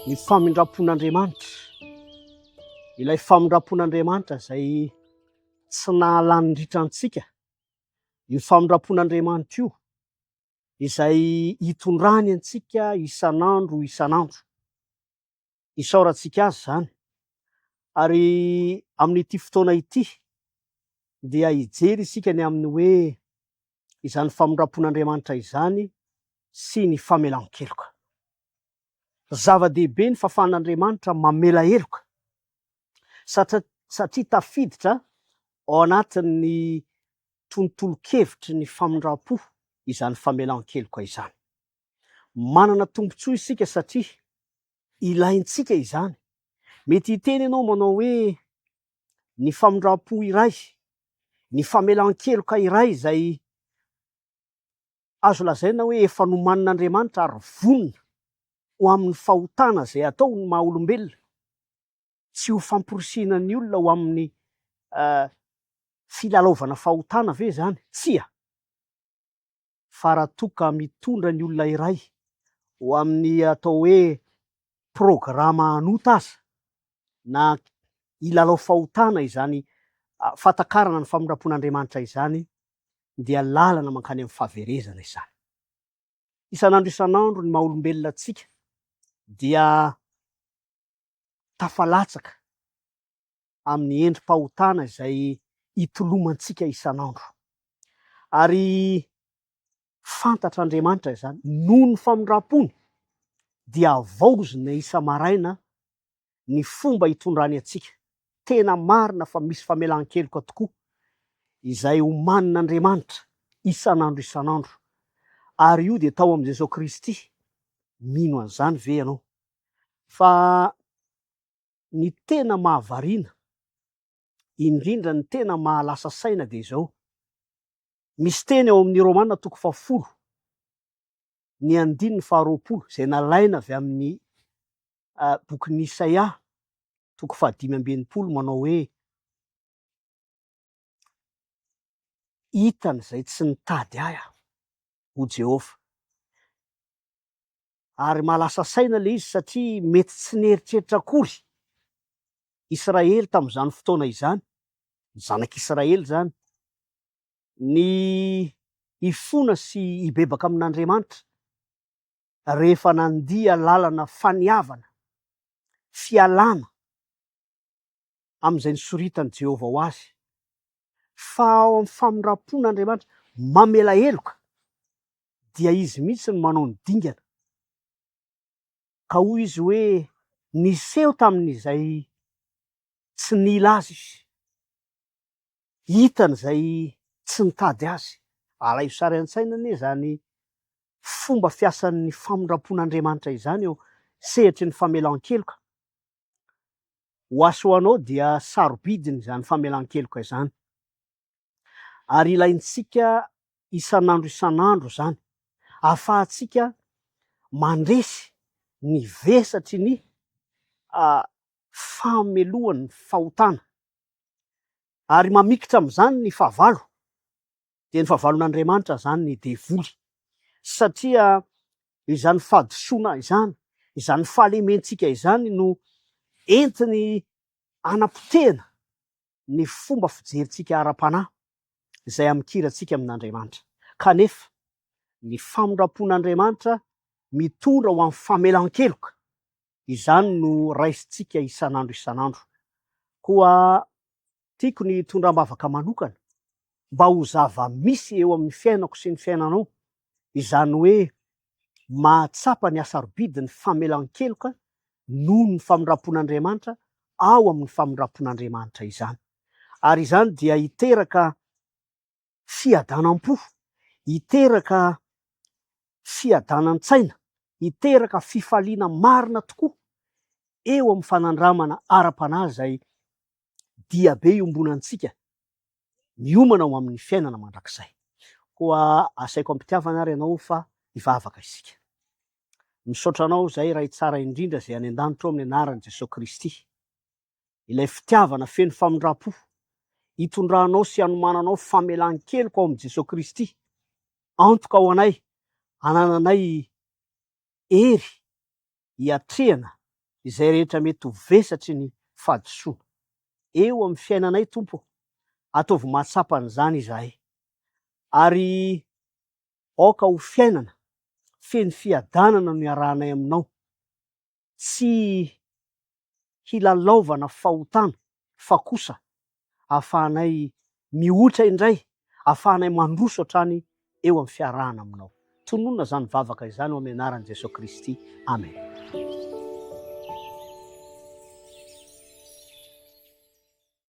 Ny famindrapon'Andriamanitra, ilay famindrapon'Andriamanitra izay tsy nahalany ritrantsika, io famindrapon'Andriamanitra io izay hitondrany antsika isan'andro isan'andro, isaorantsika azy zany. Ary amin'ity fotoana ity dia hijery isika ny amin'ny hoe izany famindrapon'Andriamanitra izany sy ny famelan-keloka. Zava-dehibe ny fafan'Andriamanitra mamela heloka satria tafiditra ao anatin'ny tontolo-kevitry ny famindram-po izany famelan-keloka izany. Manana tombontsoa isika satria ilaintsika izany. Mety hiteny ianao manao hoe ny famindram-po iray, ny famelan-keloka iray izay azo lazaina hoe efa nomanin'Andriamanitra ary vonona ho amin'ny fahotana izay atao ny maha olombelona, tsy ho famporisiana ny olona ho amin'ny filalaovana fahotana ve zany? Tsia! Fa raha toa ka mitondra ny olona iray ho amin'ny atao hoe programa hanota aza na hilalao fahotana izany fatakarana ny famindrapon'Andriamanitra izany, dia lalana mankany amin'ny fahaverezana izany. Isan'andro isan'andro ny maha olombelona antsika dia tafalatsaka amin'ny endrim-pahotana izay hitolomantsika isan'andro. Ary fantatr'Andriamanitra izany, noho ny famindram-pony dia avaozina isa-maraina ny fomba hitondrany antsika. Tena marina fa misy famelan-keloka tokoa izay omanin'Andriamanitra isan'andro isan'andro. Ary io dia tao amin'i Jesosy Kristy. Mino an'izany ve ianao? Fa ny tena mahavariana, indrindra ny tena mahalasa saina dia izao. Misy teny ao amin'ny Rômanina 10, ny 2:20, izay nalaina avy amin'ny bokin'ny Isaia 5:20 manao hoe hitany izay tsy nitady ahy ho Jehova. Ary mahalasa saina le izy satria mety tsy nieritreritra akory Israely tamin'izany fotoana izany, ny zanak'Israely zany, ny hifona sy hibebaka amin'Andriamanitra rehefa nandiha lalana faniavana, fialana amin'izay nisoritany Jehova ho azy. Fa ao amin'ny famindrapon'Andriamanitra mamela heloka dia izy mihitsy ny manao ny dingana. Ka hoy izy hoe niseho tamin'izay tsy nila azy izy, hitany izay tsy nitady azy. Alaivo sary an-tsaina anie zany fomba fiasan'ny famindrapon'Andriamanitra izany eo sehitry ny famelan-keloka. Ho aso ho anao dia sarobidiny izany famelan-keloka izany. Ary ilaintsika isan'andro isan'andro zany, ahafahantsika mandresy ny vesatry ny famelohan'ny fahotana. Ary mamikitra amin'izany ny fahavalo, dia ny fahavalon'Andriamanitra zany ny devoly. Satria izany fahadisoana izany, izany fahalementsika izany no entiny hanapotehana ny fomba fijerintsika ara-panahy izay amikirantsika amin'Andriamanitra. Kanefa ny famindrapon'Andriamanitra mitondra ho amin'ny famelan-keloka, izany no raisintsika isan'andro isan'andro. Koa tiako ny tondram-bavaka manokana mba ho zava-misy eo amin'ny fiainako sy ny fiainanao, izany hoe mahatsapa ny asarobidiny famelan-keloka noho ny famindrapon'Andriamanitra ao amin'ny famindrapon'Andriamanitra izany. Ary izany dia hiteraka fiadanam-po, hiteraka fiadanan-tsaina, hiteraka fifaliana marina tokoa eo amin'ny fanandramana ara-panahy izay dia be iombonantsika miomana ho amin'ny fiainana mandrakizay. Koa asaiko ampitiavana ary ianao fa hivavaka isika. Misaotra anao izay ray tsara indrindra izay any an-danitra ao amin'ny anaran'i Jesosy Kristy. Ilay fitiavana feno famindram-po hitondranao sy hanomananao famelan-keloka ao amin'i Jesosy Kristy. Antoka ao anay, hanananay hery hiatrehana izay rehetra mety ho vesatry ny fahadisoana eo amin'ny fiainanay Tompo, ataovy mahatsapa an'izany izahay, ary aoka ho fiainana feno fiadanana no iarahanay aminao, tsy hilalaovana fahotana fa kosa ahafahanay mihoatra indray, ahafahanay mandroso hatrany eo amin'ny fiarahana aminao. Tononona zany vavaka izany ao amin'ny anaran'i Jesosy Kristy. Amen.